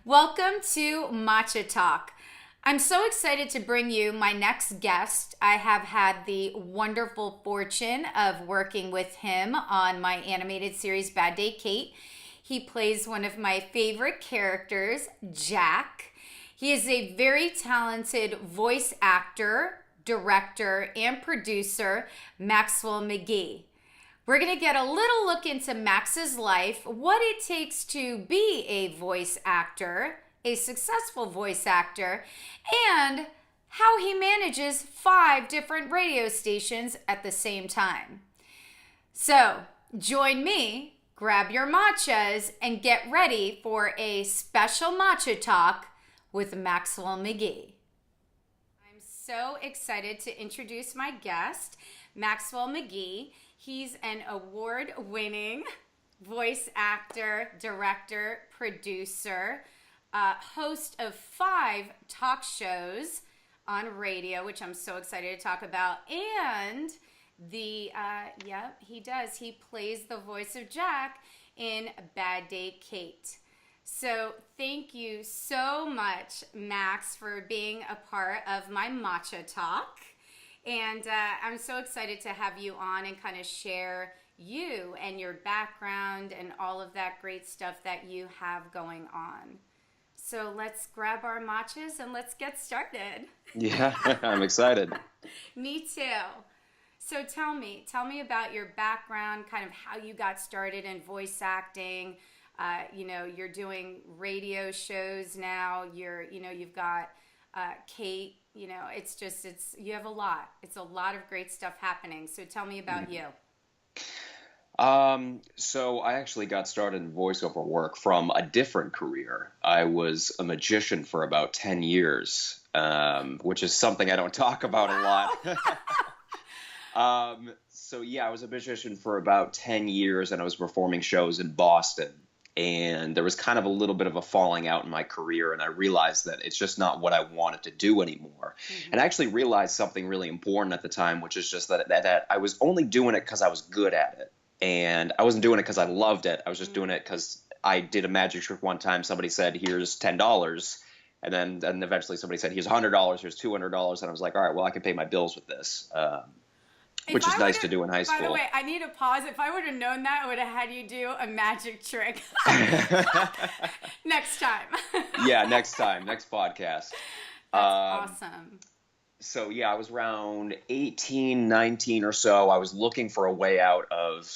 Welcome to Matcha Talk. I'm so excited to bring you my next guest. I have had the wonderful fortune of working with him on my animated series Bad Day Kate. He plays one of my favorite characters, Jack. He is a very talented voice actor, director, and producer, Maxwell McGee. We're going to get a little look into Max's life, what it takes to be a voice actor, a successful voice actor, and how he manages 5 different radio stations at the same time. So, join me, grab your matchas, and get ready for a special matcha talk with Maxwell McGee. I'm so excited to introduce my guest, Maxwell McGee. He's an award-winning voice actor, director, producer, host of 5 talk shows on radio, which I'm so excited to talk about. And he does. He plays the voice of Jack in Bad Day Kate. So thank you so much, Max, for being a part of my Matcha Talk. And I'm so excited to have you on and kind of share you and your background and all of that great stuff that you have going on. So let's grab our matchas and let's get started. Yeah, I'm excited. Me too. So tell me about your background, kind of how you got started in voice acting. You're doing radio shows now. You've got Kate. You have a lot. It's a lot of great stuff happening. So tell me about you. So I actually got started in voiceover work from a different career. I was a magician for about 10 years, which is something I don't talk about a lot. I was a magician for about 10 years and I was performing shows in Boston. And there was kind of a little bit of a falling out in my career, and I realized that it's just not what I wanted to do anymore. Mm-hmm. And I actually realized something really important at the time, which is just that I was only doing it because I was good at it. And I wasn't doing it because I loved it. I was just doing it because I did a magic trick one time. Somebody said, here's $10. And then eventually somebody said, here's $100, here's $200. And I was like, all right, well, I can pay my bills with this. Which is nice to do in high school. By the way, I need a pause. If I would have known that, I would have had you do a magic trick. Next time. Yeah, next time. Next podcast. That's awesome. So, yeah, I was around 18, 19 or so. I was looking for a way out of,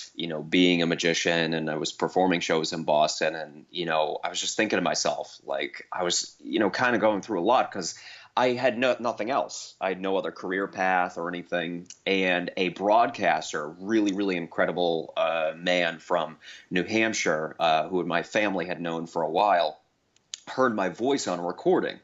being a magician, and I was performing shows in Boston. And, I was just thinking to myself, like, I was, kind of going through a lot because I had nothing else. I had no other career path or anything. And a broadcaster, really, really incredible man from New Hampshire, who my family had known for a while, heard my voice on a recording.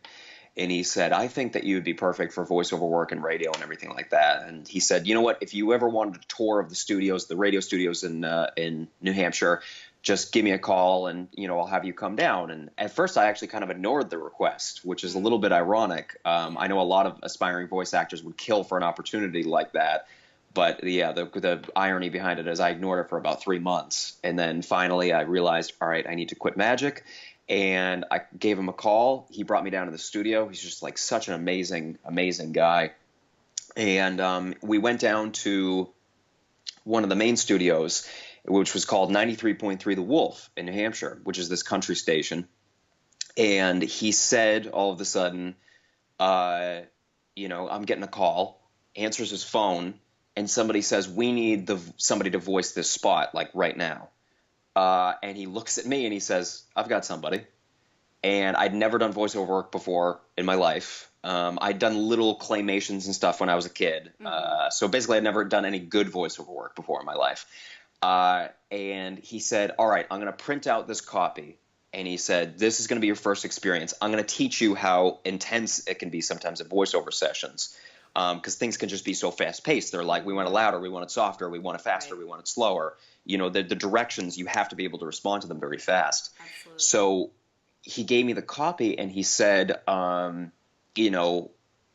And he said, I think that you would be perfect for voiceover work and radio and everything like that. And he said, you know what, if you ever wanted a tour of the radio studios in New Hampshire, just give me a call and, I'll have you come down. And at first I actually kind of ignored the request, which is a little bit ironic. I know a lot of aspiring voice actors would kill for an opportunity like that. But yeah, the irony behind it is I ignored it for about 3 months. And then finally I realized, all right, I need to quit magic. And I gave him a call. He brought me down to the studio. He's just like such an amazing, amazing guy. And we went down to one of the main studios, which was called 93.3 The Wolf in New Hampshire, which is this country station. And he said all of a sudden, I'm getting a call, answers his phone, and somebody says, we need somebody to voice this spot, like right now. And he looks at me and he says, I've got somebody. And I'd never done voiceover work before in my life. I'd done little claymations and stuff when I was a kid. Mm-hmm. So basically I'd never done any good voiceover work before in my life. And he said, all right, I'm going to print out this copy. And he said, this is going to be your first experience. I'm going to teach you how intense it can be sometimes at voiceover sessions. Because things can just be so fast-paced. They're like, we want it louder, we want it softer, we want it faster, right. We want it slower. The directions, you have to be able to respond to them very fast. Absolutely. So he gave me the copy, and he said,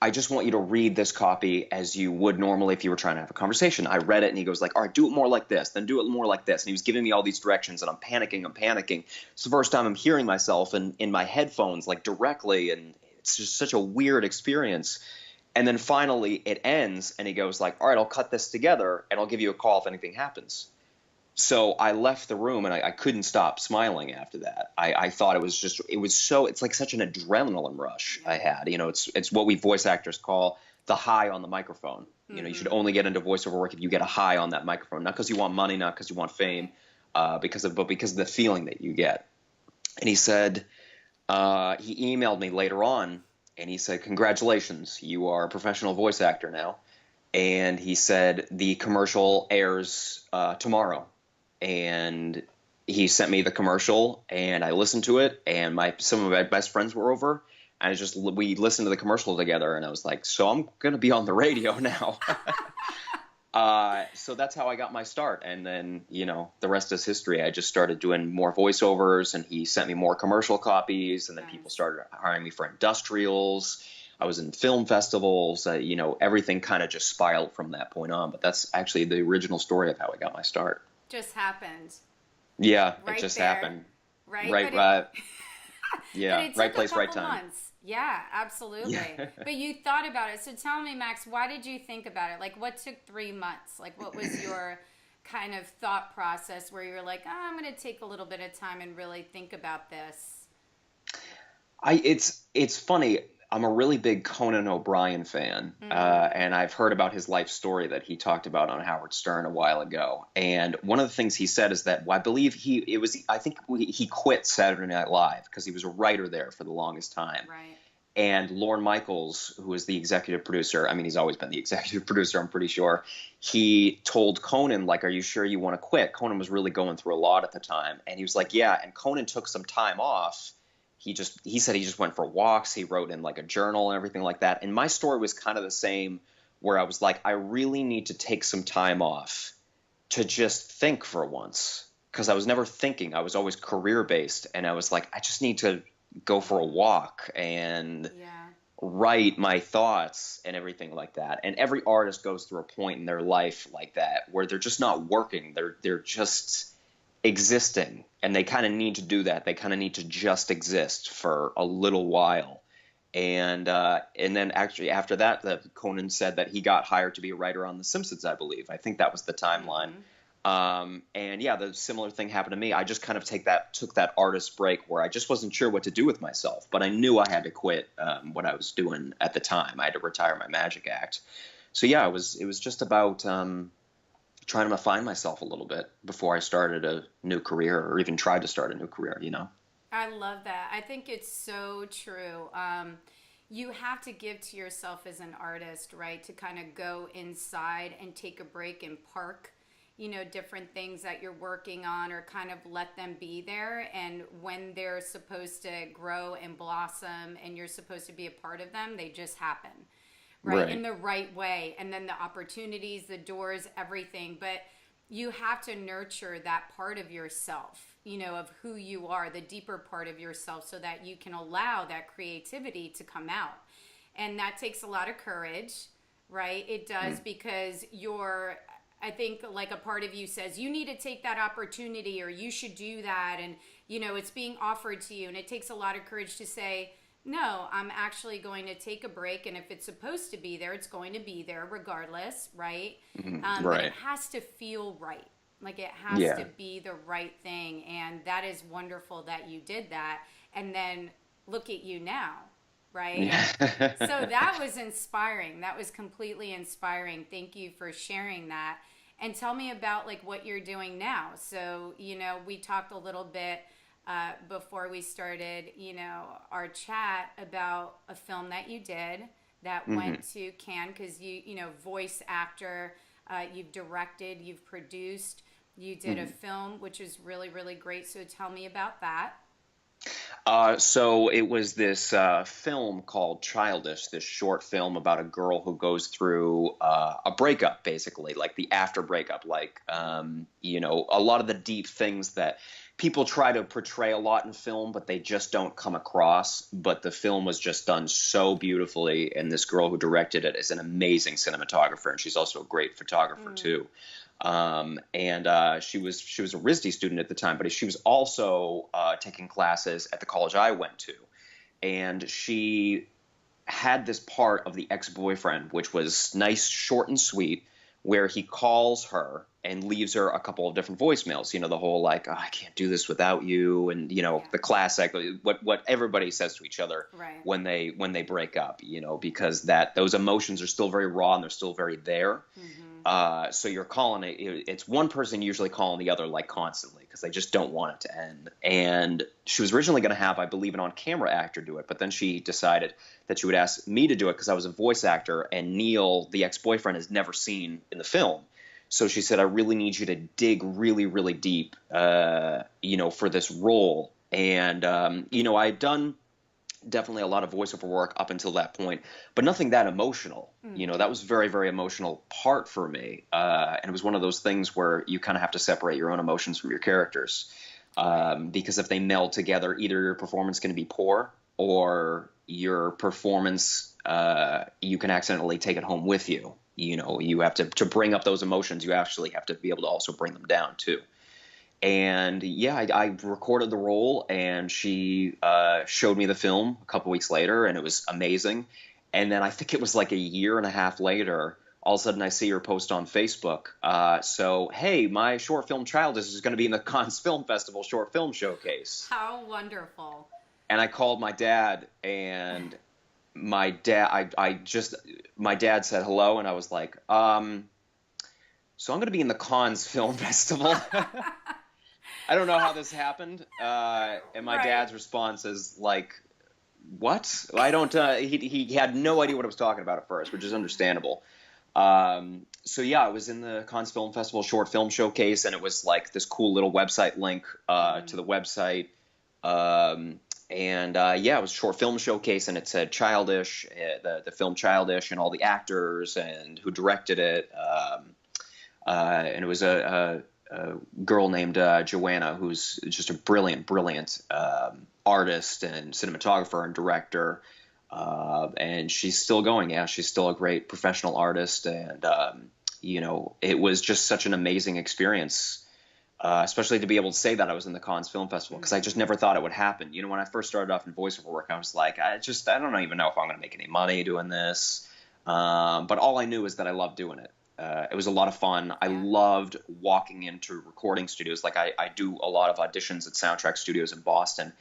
I just want you to read this copy as you would normally if you were trying to have a conversation. I read it and he goes like, all right, do it more like this, then do it more like this. And he was giving me all these directions and I'm panicking. It's the first time I'm hearing myself in my headphones like directly, and it's just such a weird experience. And then finally it ends and he goes like, all right, I'll cut this together and I'll give you a call if anything happens. So I left the room and I couldn't stop smiling after that. I thought it's like such an adrenaline rush I had. It's what we voice actors call the high on the microphone. You should only get into voiceover work if you get a high on that microphone, not because you want money, not because you want fame, because of the feeling that you get. And he said, he emailed me later on and he said, congratulations, you are a professional voice actor now. And he said, the commercial airs tomorrow. And he sent me the commercial and I listened to it, and some of my best friends were over, and we listened to the commercial together, and I was like, so I'm going to be on the radio now. So that's how I got my start. And then, the rest is history. I just started doing more voiceovers and he sent me more commercial copies, and then people started hiring me for industrials. I was in film festivals, everything kind of just spiraled from that point on. But that's actually the original story of how I got my start. Just happened. Yeah, right it just there. happened. Right. Yeah, right place, right time. Months. Yeah, absolutely. Yeah. But you thought about it. So tell me, Max, why did you think about it? Like, what took 3 months? Like, what was your kind of thought process where you were like, I'm going to take a little bit of time and really think about this? It's funny. I'm a really big Conan OBrien fan, and I've heard about his life story that he talked about on Howard Stern a while ago. And one of the things he said is that I believe he quit Saturday Night Live because he was a writer there for the longest time. Right. And Lorne Michaels, who is the executive producer, I mean, he's always been the executive producer, I'm pretty sure, he told Conan, like, are you sure you want to quit? Conan was really going through a lot at the time. And he was like, yeah. And Conan took some time off. He said he just went for walks. He wrote in like a journal and everything like that. And my story was kind of the same, where I was like, I really need to take some time off to just think for once, because I was never thinking. I was always career based. And I was like, I just need to go for a walk and write my thoughts and everything like that. And every artist goes through a point in their life like that where they're just not working. They're just existing, and they kind of need to do that. They kind of need to just exist for a little while. And then actually after that, Conan said that he got hired to be a writer on The Simpsons, I believe. I think that was the timeline. And yeah, the similar thing happened to me. I just kind of took that artist break where I just wasn't sure what to do with myself, but I knew I had to quit what I was doing at the time. I had to retire my magic act. So yeah, it was just about trying to find myself a little bit before I started a new career, or even tried to start a new career, I love that. I think it's so true. You have to give to yourself as an artist, right? To kind of go inside and take a break and park, different things that you're working on, or kind of let them be there. And when they're supposed to grow and blossom and you're supposed to be a part of them, they just happen. Right, in the right way, and then the opportunities, the doors, everything. But you have to nurture that part of yourself, of who you are, the deeper part of yourself, so that you can allow that creativity to come out. And that takes a lot of courage, right? It does, because I think like a part of you says, you need to take that opportunity, or you should do that. And, it's being offered to you. And it takes a lot of courage to say, no, I'm actually going to take a break, and if it's supposed to be there, it's going to be there regardless, right? Right. But it has to feel right. Like, it has to be the right thing, and that is wonderful that you did that. And then look at you now, right? Yeah. So that was inspiring. That was completely inspiring. Thank you for sharing that. And tell me about, like, what you're doing now. So, we talked a little bit before we started, our chat about a film that you did that went to Cannes, because you voice actor, you've directed, you've produced, you did a film, which is really, really great. So tell me about that. So it was this film called Childish, this short film about a girl who goes through a breakup, basically, like the after breakup, like, a lot of the deep things that people try to portray a lot in film, but they just don't come across. But the film was just done so beautifully, and this girl who directed it is an amazing cinematographer, and she's also a great photographer too. And she was a RISD student at the time, but she was also taking classes at the college I went to, and she had this part of the ex-boyfriend, which was nice, short and sweet, where he calls her and leaves her a couple of different voicemails. You know, the whole like, oh, I can't do this without you, and you know, the classic, what everybody says to each other when they break up. You know, because those emotions are still very raw and they're still very there. So you're calling it's one person usually calling the other like constantly because they just don't want it to end. And she was originally going to have, I believe, an on-camera actor do it, but then she decided that she would ask me to do it because I was a voice actor, and Neil, the ex-boyfriend, is never seen in the film. So she said, I really need you to dig really, really deep, you know, for this role. And, you know, I had done definitely a lot of voiceover work up until that point, but nothing that emotional. You know, that was a very, very emotional part for me. And it was one of those things where you kind of have to separate your own emotions from your characters. Because if they meld together, either your performance is going to be poor, or your performance, you can accidentally take it home with you. You know, you have to bring up those emotions. You actually have to be able to also bring them down too. And yeah, I recorded the role, and she showed me the film a couple weeks later, and it was amazing. And then I think it was like a year and a half later, all of a sudden I see her post on Facebook. So, hey, my short film Childish is going to be in the Cannes Film Festival Short Film Showcase. How wonderful. And I called my dad, and my dad said hello, and I was like, so I'm going to be in the Cannes Film Festival. I don't know how this happened. And my dad's response is like, what? I don't, he had no idea what I was talking about at first, which is understandable. So yeah, I was in the Cannes Film Festival Short Film Showcase, and it was like this cool little website link, to the website. Yeah, it was a short film showcase, and it said Childish, the film Childish, and all the actors and who directed it. And it was a girl named Joanna, who's just a brilliant artist and cinematographer and director. And she's still going. Yeah, she's still a great professional artist. And, you know, it was just such an amazing experience, especially to be able to say that I was in the Cannes Film Festival, because I just never thought it would happen. You know, when I first started off in voiceover work, I was like, I don't even know if I'm going to make any money doing this. But all I knew is that I loved doing it. It was a lot of fun. I loved walking into recording studios. Like I do a lot of auditions at soundtrack studios in Boston,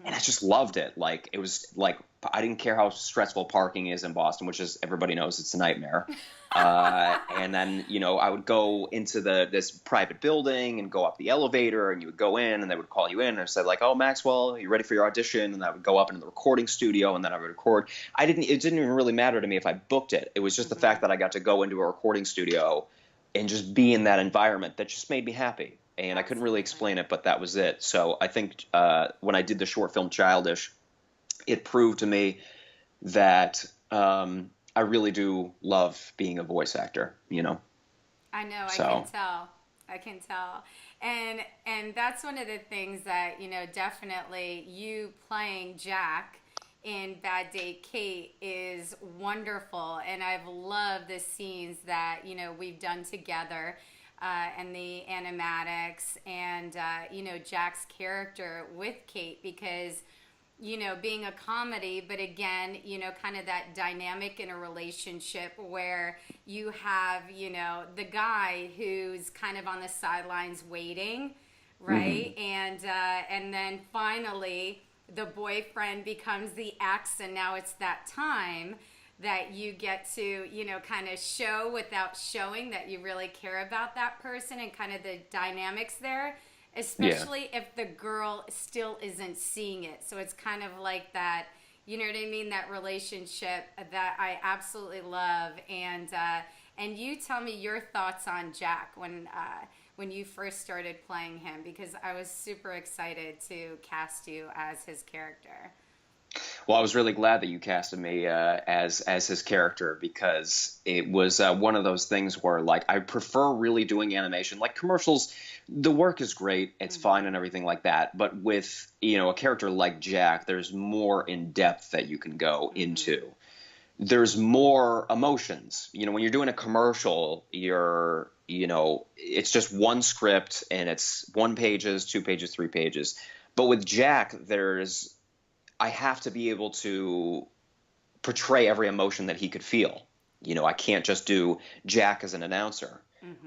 and I just loved it. Like it was like, I didn't care how stressful parking is in Boston, which is, everybody knows it's a nightmare. And then, you know, I would go into this private building and go up the elevator, and you would go in, and they would call you in and say like, oh, Maxwell, are you ready for your audition? And I would go up into the recording studio, and then I would record. It didn't even really matter to me if I booked it. It was just the fact that I got to go into a recording studio and just be in that environment that just made me happy. And I couldn't really explain it, but that was it. So I think when I did the short film Childish, it proved to me that I really do love being a voice actor, you know. I know, I can tell. And that's one of the things that, you know, definitely you playing Jack in Bad Day Kate is wonderful. And I've loved the scenes that, you know, we've done together, and the animatics, and, you know, Jack's character with Kate, because, you know, being a comedy, but again, you know, kind of that dynamic in a relationship where you have, you know, the guy who's kind of on the sidelines waiting, right? And then finally the boyfriend becomes the ex, and now it's that time that you get to, you know, kind of show without showing that you really care about that person, and kind of the dynamics there. Especially if the girl still isn't seeing it. So it's kind of like that, you know what I mean? That relationship that I absolutely love. And you tell me your thoughts on Jack when you first started playing him, because I was super excited to cast you as his character. Well, I was really glad that you casted me as his character because it was one of those things where like I prefer really doing animation. Like commercials, the work is great, it's fine and everything like that. But with a character like Jack, there's more in depth that you can go into. There's more emotions. When you're doing a commercial, it's just one script and it's 1 pages, 2 pages, 3 pages. But with Jack, I have to be able to portray every emotion that he could feel. I can't just do Jack as an announcer.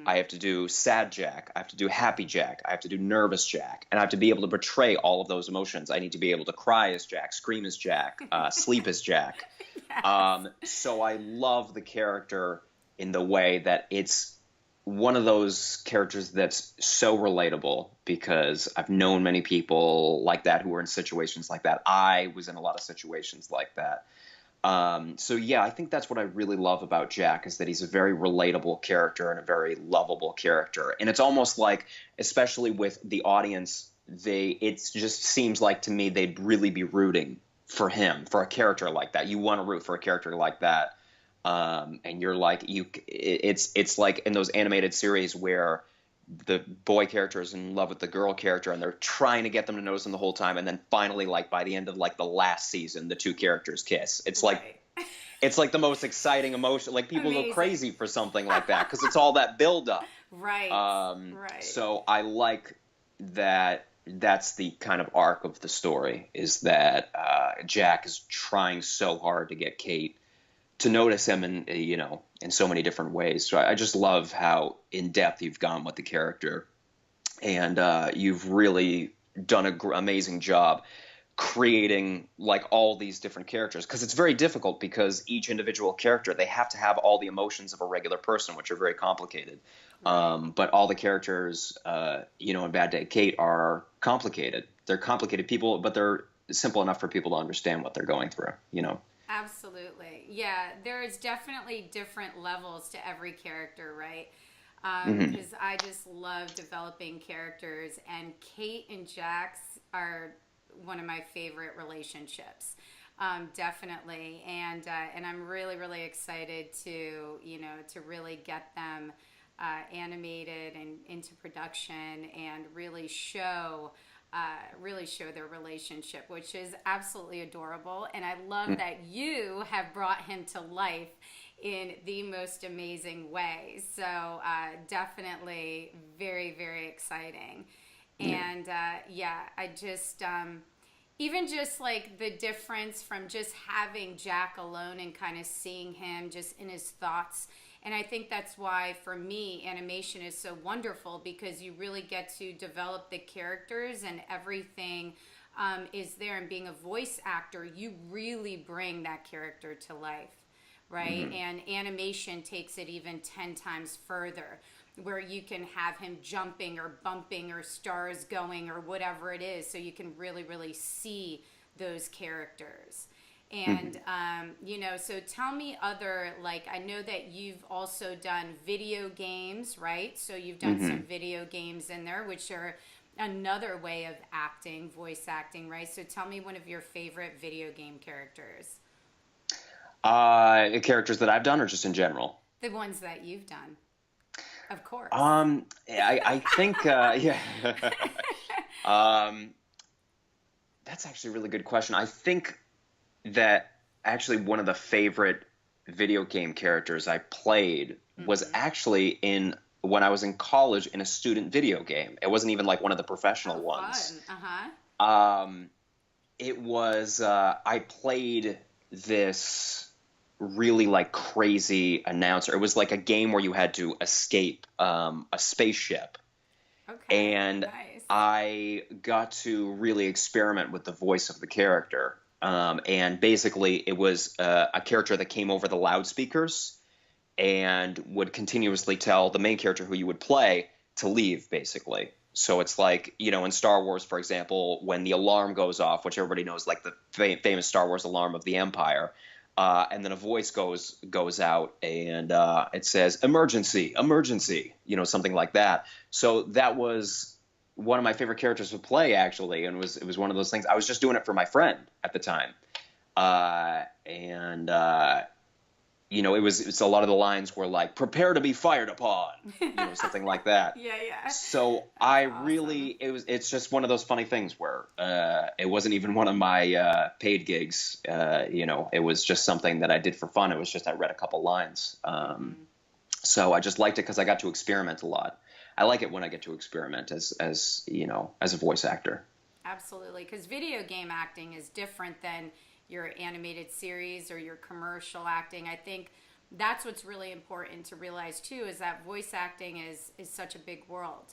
I have to do sad Jack. I have to do happy Jack. I have to do nervous Jack. And I have to be able to portray all of those emotions. I need to be able to cry as Jack, scream as Jack, sleep as Jack. Yes. So I love the character in the way that it's one of those characters that's so relatable because I've known many people like that who were in situations like that. I was in a lot of situations like that. So yeah, I think that's what I really love about Jack is that he's a very relatable character and a very lovable character. And it's almost like, especially with the audience, it just seems like to me they'd really be rooting for him, for a character like that. You want to root for a character like that. And you're like, it's like in those animated series where the boy character is in love with the girl character and they're trying to get them to notice him the whole time. And then finally, like by the end of like the last season, the two characters kiss. It's like, it's like the most exciting emotion. Like people Amazing. go crazy for something like that because it's all that build up. Right. Right. So I like that. That's the kind of arc of the story is that Jack is trying so hard to get Kate to notice him in so many different ways. So I just love how in depth you've gone with the character, and you've really done an amazing job creating like all these different characters because it's very difficult because each individual character, they have to have all the emotions of a regular person, which are very complicated. But all the characters, in Bad Day Kate are complicated. They're complicated people, but they're simple enough for people to understand what they're going through. Absolutely. Yeah, there is definitely different levels to every character, right? Because I just love developing characters, and Kate and Jax are one of my favorite relationships. Definitely. And I'm really, really excited to really get them animated and into production and really show their relationship, which is absolutely adorable. And I love that you have brought him to life in the most amazing way. So definitely very, very exciting. And I just even just like the difference from just having Jack alone and kind of seeing him just in his thoughts. And I think that's why, for me, animation is so wonderful because you really get to develop the characters and everything is there. And being a voice actor, you really bring that character to life, right? And animation takes it even 10 times further, where you can have him jumping or bumping or stars going or whatever it is. So you can really, really see those characters. And, so tell me I know that you've also done video games, right? So you've done some video games in there, which are another way of acting, voice acting, right? So tell me one of your favorite video game characters. Characters that I've done or just in general? The ones that you've done, of course. I think, that's actually a really good question. I think that actually one of the favorite video game characters I played was actually when I was in college in a student video game. It wasn't even like one of the professional ones. Fun. It was I played this really like crazy announcer. It was like a game where you had to escape a spaceship. Okay. And nice. I got to really experiment with the voice of the character. And basically it was a character that came over the loudspeakers and would continuously tell the main character who you would play to leave, basically. So it's like, in Star Wars, for example, when the alarm goes off, which everybody knows, like the famous Star Wars alarm of the Empire, and then a voice goes out and it says, emergency, emergency, something like that. So that was one of my favorite characters to play, actually, and it was one of those things. I was just doing it for my friend at the time. And you know, it's a lot of the lines were like, "Prepare to be fired upon," you know, something like that. Yeah, yeah. So That's awesome. it's just one of those funny things where it wasn't even one of my paid gigs. You know, it was just something that I did for fun. It was just I read a couple lines. So I just liked it because I got to experiment a lot. I like it when I get to experiment as you know, as a voice actor. Absolutely, because video game acting is different than your animated series or your commercial acting. I think that's what's really important to realize too, is that voice acting is such a big world,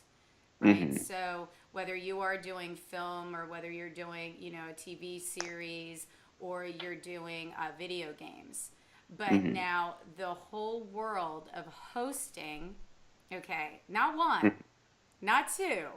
right? Hmm. So whether you are doing film or whether you're doing, you know, a TV series or you're doing video games, but Hmm. now the whole world of hosting, okay, not one, not two,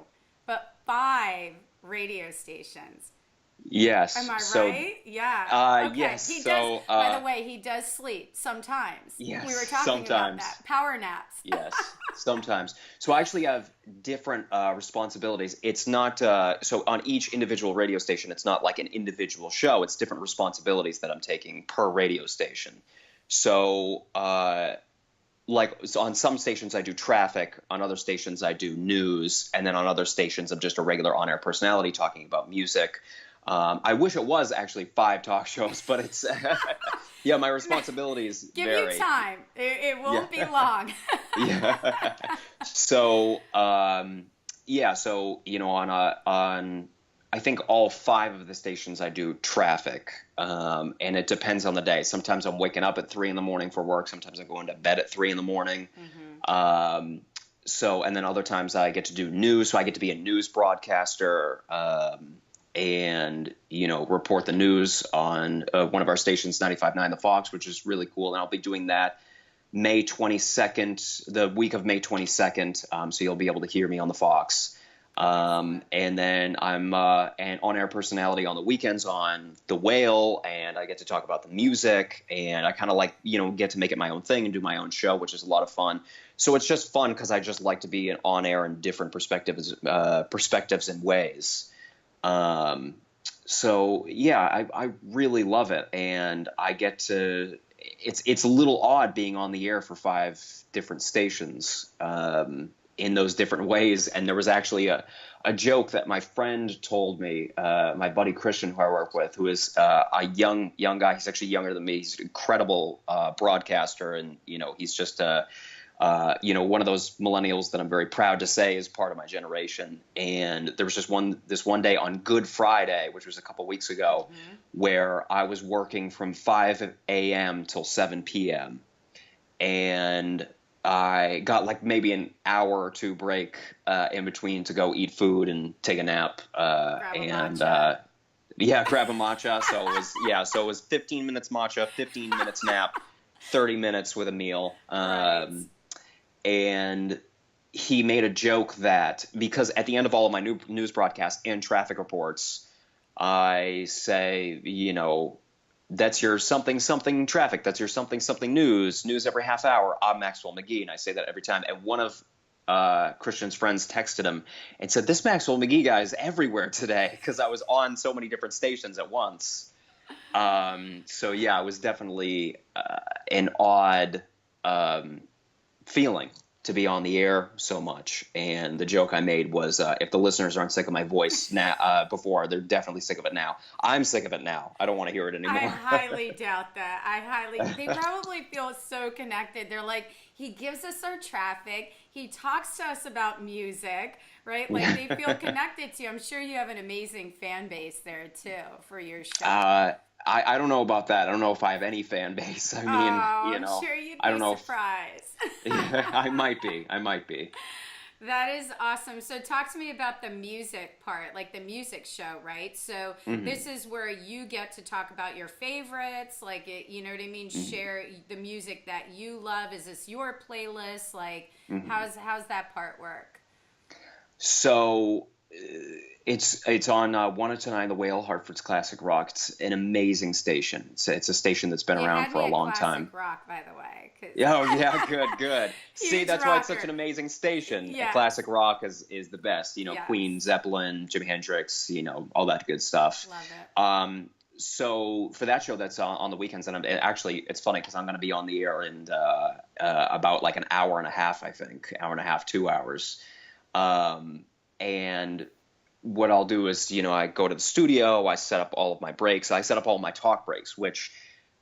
but five radio stations. Am Yes. I So right? Yeah. Okay. yes. He does, So by the way, he does sleep sometimes. We were yes. talking about that. Sometimes. Power naps. Yes, sometimes. So I actually have different responsibilities. It's not so on each individual radio station, it's not like an individual show. It's different responsibilities that I'm taking per radio station. So on some stations I do traffic, on other stations I do news, and then on other stations I'm just a regular on-air personality talking about music. I wish it was actually five talk shows, but it's yeah, my responsibilities Give you vary. time. It Yeah. won't be long. Yeah. So, yeah, so, you know, on I think all five of the stations I do traffic, and it depends on the day. Sometimes I'm waking up at 3 in the morning for work. Sometimes I'm going to bed at 3 in the morning. Hmm. Um, and then other times I get to do news. So I get to be a news broadcaster, and, you know, report the news on one of our stations, 95.9 The Fox, which is really cool. And I'll be doing that May 22nd, the week of May 22nd. So you'll be able to hear me on the Fox. Excellent. And then I'm an on-air personality on the weekends on The Whale, and I get to talk about the music, and I kind of like, you know, get to make it my own thing and do my own show, which is a lot of fun. So it's just fun because I just like to be an on-air in different perspectives and ways. Um, so yeah, I really love it, and I get to. It's a little odd being on the air for five different stations in those different ways. And there was actually a joke that my friend told me, my buddy Christian, who I work with, who is a young guy. He's actually younger than me. He's an incredible broadcaster, and you know, he's just you know, one of those millennials that I'm very proud to say is part of my generation. And there was just this one day on Good Friday, which was a couple weeks ago, Hmm. where I was working from 5 a.m. till 7 p.m. And I got like maybe an hour or two break in between to go eat food and take a nap. Grab a And matcha. yeah, grab a matcha. So it was 15 minutes matcha, 15 minutes nap, 30 minutes with a meal. Right. And he made a joke that because at the end of all of my news broadcasts and traffic reports, I say, you know, that's your something something traffic. That's your something something news every half hour. I'm Maxwell McGee, and I say that every time. And one of Christian's friends texted him and said, "This Maxwell McGee guy is everywhere today," because I was on so many different stations at once. So yeah, it was definitely an odd feeling to be on the air so much. And the joke I made was, if the listeners aren't sick of my voice now, before, they're definitely sick of it now. I'm sick of it now. I don't want to hear it I anymore. highly doubt that. They probably feel so connected. They're like, he gives us our traffic. He talks to us about music, right? Like they feel connected to you. I'm sure you have an amazing fan base there too for your show. I don't know about that. I don't know if I have any fan base. I mean, Oh, you I'm know, sure you'd I be don't know if surprised. I might be. I might be. That is awesome. So talk to me about the music part, like the music show, right? So Hmm. this is where you get to talk about your favorites, like it, you know what I mean? Hmm. Share the music that you love. Is this your playlist? Like Hmm. how's that part work? So it's on 109 The Whale, Hartford's classic rock. It's an amazing station. It's a station that's been You around had for a me at long classic time. rock, by the way, Yeah, oh because yeah, good, good. See, huge that's why it's such rocker. an amazing station. Yes, Classic rock is the best. You know, yes, Queen, Zeppelin, Jimi Hendrix, you know, all that good stuff. love it. Um, So for that show that's on the weekends, and actually it's funny because I'm going to be on the air in about like an hour and a half, I think, hour and a half, 2 hours. And what I'll do is, I go to the studio, I set up all of my breaks, I set up all my talk breaks, which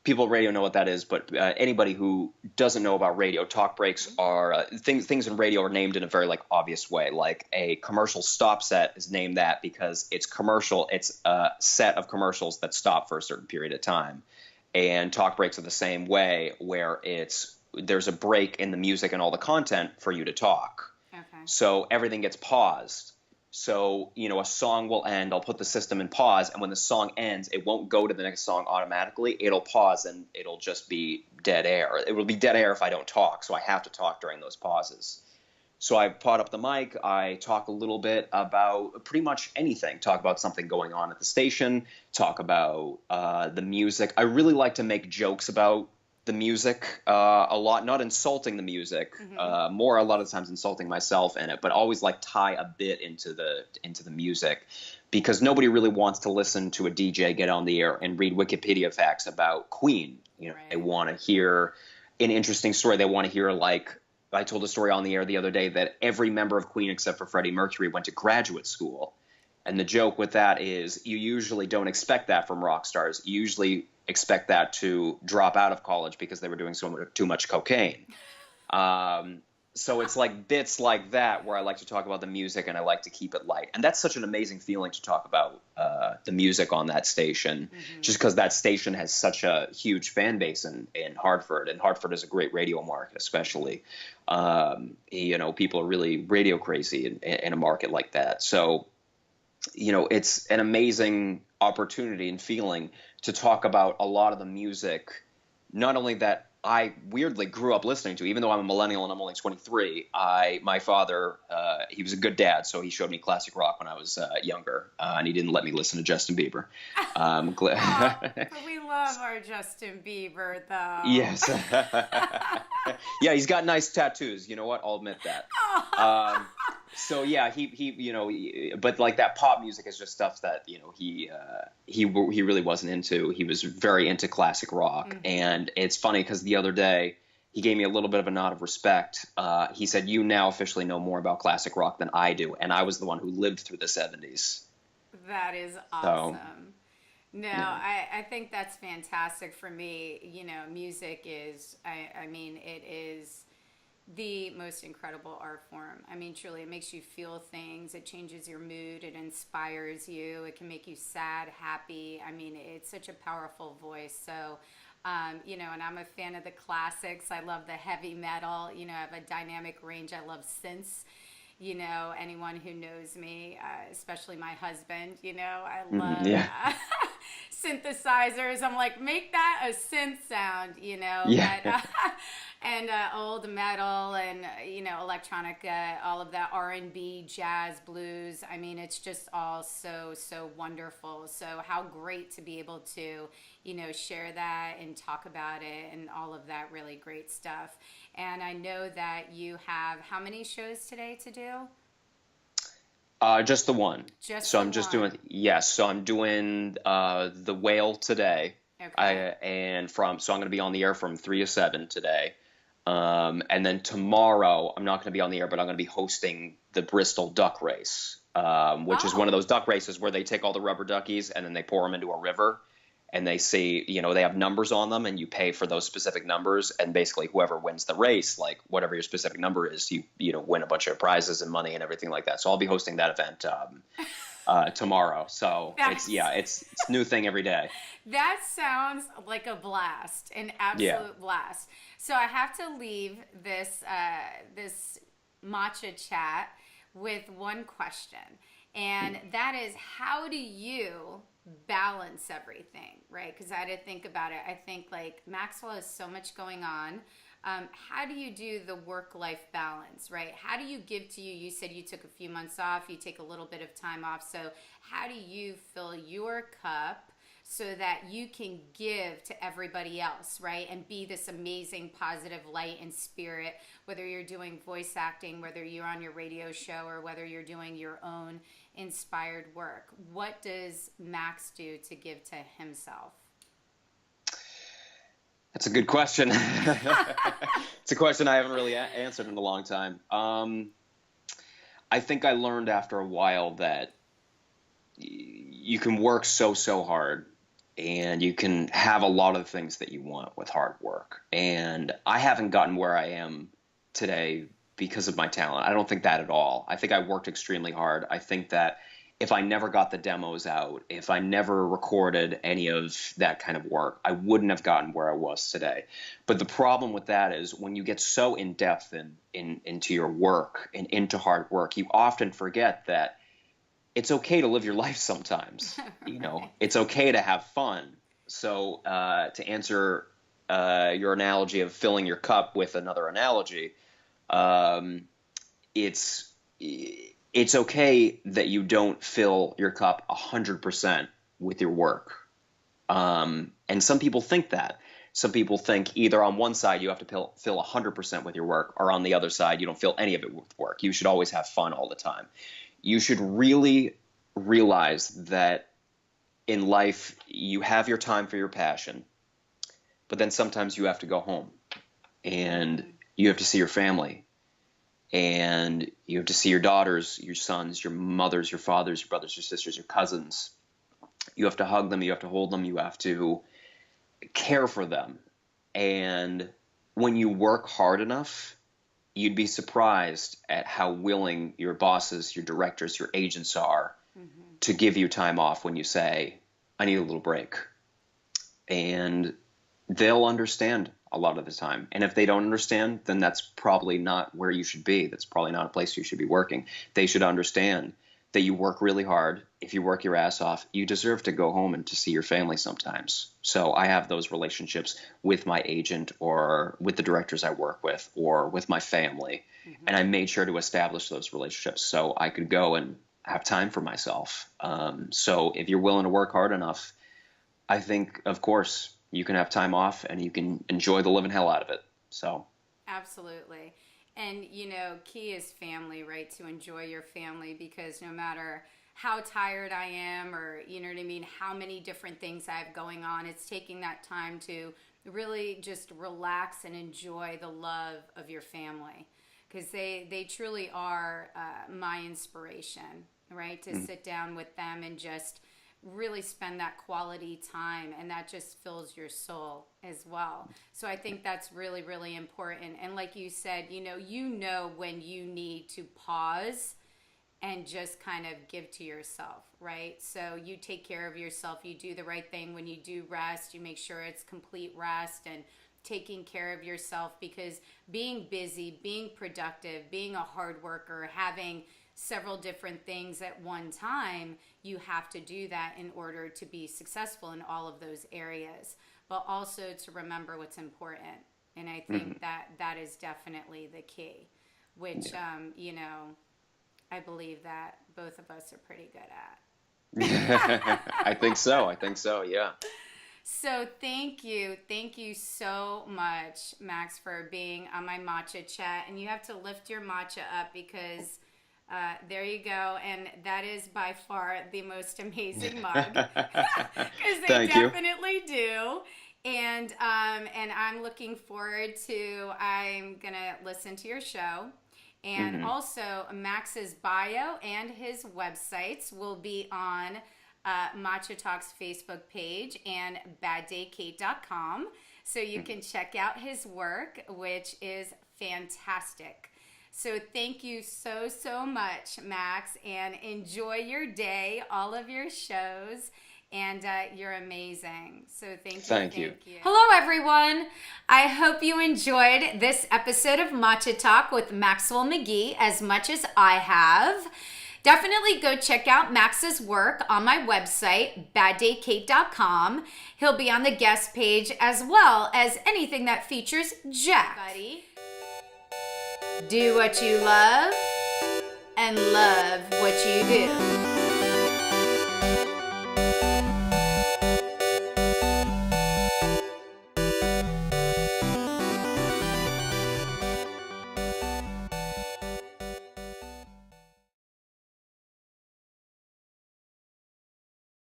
people at radio know what that is, but anybody who doesn't know about radio, talk breaks are things in radio are named in a very like obvious way. Like a commercial stop set is named that because it's commercial. It's a set of commercials that stop for a certain period of time. And talk breaks are the same way, where there's a break in the music and all the content for you to talk. Okay. So everything gets paused. So, a song will end, I'll put the system in pause, and when the song ends, it won't go to the next song automatically. It'll pause and it'll just be dead air. It will be dead air if I don't talk, so I have to talk during those pauses. So I pot up the mic, I talk a little bit about pretty much anything, talk about something going on at the station, talk about the music. I really like to make jokes about the music a lot, not insulting the music, more a lot of times insulting myself in it, but always like tie a bit into the music, because nobody really wants to listen to a DJ get on the air and read Wikipedia facts about Queen. Right. They want to hear an interesting story. They want to hear, like, I told a story on the air the other day that every member of Queen except for Freddie Mercury went to graduate school. And the joke with that is you usually don't expect that from rock stars. You usually expect that to drop out of college because they were doing too much cocaine. So it's like bits like that where I like to talk about the music and I like to keep it light. And that's such an amazing feeling to talk about the music on that station, just because that station has such a huge fan base in Hartford. And Hartford is a great radio market, especially. People are really radio crazy in a market like that. So it's an amazing opportunity and feeling to talk about a lot of the music, not only that I weirdly grew up listening to, even though I'm a millennial and I'm only 23. My father, he was a good dad, so he showed me classic rock when I was younger, and he didn't let me listen to Justin Bieber. But we love our Justin Bieber, though. Yes. Yeah, he's got nice tattoos. You know what? I'll admit that. So yeah, but like that pop music is just stuff that he really wasn't into. He was very into classic rock, and it's funny because the other day he gave me a little bit of a nod of respect. He said, "You now officially know more about classic rock than I do," and I was the one who lived through the '70s. That is awesome. No, yeah. I think that's fantastic. For me, music is, I mean, it is the most incredible art form. I mean, truly, it makes you feel things. It changes your mood. It inspires you. It can make you sad, happy. I mean, it's such a powerful voice. So, and I'm a fan of the classics. I love the heavy metal. I have a dynamic range. I love synths. Anyone who knows me, especially my husband, I love synthesizers. I'm like, make that a synth sound, Yeah. But, and old metal and, electronic, all of that R&B, jazz, blues. I mean, it's just all so, so wonderful. So how great to be able to, share that and talk about it and all of that really great stuff. And I know that you have how many shows today to do? Just the one. So I'm just doing, yes. So I'm doing The Whale today. Okay. So I'm going to be on the air from 3 to 7 today. And then tomorrow I'm not going to be on the air, but I'm going to be hosting the Bristol Duck Race, which is one of those duck races where they take all the rubber duckies and then they pour them into a river. And they say, they have numbers on them and you pay for those specific numbers. And basically whoever wins the race, like whatever your specific number is, you win a bunch of prizes and money and everything like that. So I'll be hosting that event tomorrow. So it's a new thing every day. That sounds like a blast, an absolute blast. So I have to leave this Matcha chat with one question. And that is, how do you balance everything, right? Because I had to think about it. I think like Maxwell has so much going on. How do you do the work-life balance, right? How do you give to you? You said you took a few months off. You take a little bit of time off. So how do you fill your cup so that you can give to everybody else, right? And be this amazing positive light and spirit, whether you're doing voice acting, whether you're on your radio show, or whether you're doing your own inspired work. What does Max do to give to himself? That's a good question. It's a question I haven't really answered in a long time. I think I learned after a while that you can work so hard, and you can have a lot of the things that you want with hard work. And I haven't gotten where I am today because of my talent. I don't think that at all. I think I worked extremely hard. I think that if I never got the demos out, if I never recorded any of that kind of work, I wouldn't have gotten where I was today. But the problem with that is when you get so in depth into your work and into hard work, you often forget that it's okay to live your life sometimes. You know, it's okay to have fun. So to answer your analogy of filling your cup with another analogy, it's okay that you don't fill your cup 100% with your work. And some people think that. Some people think either on one side you have to fill 100% with your work, or on the other side you don't fill any of it with work. You should always have fun all the time. You should really realize that in life you have your time for your passion, but then sometimes you have to go home and you have to see your family, and you have to see your daughters, your sons, your mothers, your fathers, your brothers, your sisters, your cousins. You have to hug them, you have to hold them, you have to care for them. And when you work hard enough, you'd be surprised at how willing your bosses, your directors, your agents are to give you time off when you say, I need a little break. And they'll understand a lot of the time. And if they don't understand, then that's probably not where you should be. That's probably not a place you should be working. They should understand that you work really hard. If you work your ass off, you deserve to go home and to see your family sometimes. So I have those relationships with my agent, or with the directors I work with, or with my family. And I made sure to establish those relationships so I could go and have time for myself. So if you're willing to work hard enough, I think, of course, you can have time off and you can enjoy the living hell out of it. So absolutely. And, you know, key is family, right? To enjoy your family, because no matter how tired I am, or, you know what I mean, how many different things I have going on, it's taking that time to really just relax and enjoy the love of your family, because they truly are my inspiration, right? To sit down with them and just really spend that quality time, and that just fills your soul as well. So I think that's really, really important. And like you said, you know when you need to pause and just kind of give to yourself, right? So you take care of yourself, you do the right thing. When you do rest, you make sure it's complete rest and taking care of yourself, because being busy, being productive, being a hard worker, having several different things at one time, you have to do that in order to be successful in all of those areas, but also to remember what's important. And I think that is definitely the key, which, I believe that both of us are pretty good at. I think so, yeah. So thank you so much, Max, for being on my matcha chat. And you have to lift your matcha up, because there you go. And that is by far the most amazing mug, because they definitely do. And I'm looking forward to, I'm going to listen to your show. And also Max's bio and his websites will be on Matcha Talk's Facebook page and baddaycate.com. So you can check out his work, which is fantastic. So thank you so, so much, Max, and enjoy your day, all of your shows, and you're amazing. So thank you. Hello, everyone. I hope you enjoyed this episode of Matcha Talk with Maxwell McGee as much as I have. Definitely go check out Max's work on my website, baddaycate.com. He'll be on the guest page, as well as anything that features Jack. Do what you love and love what you do.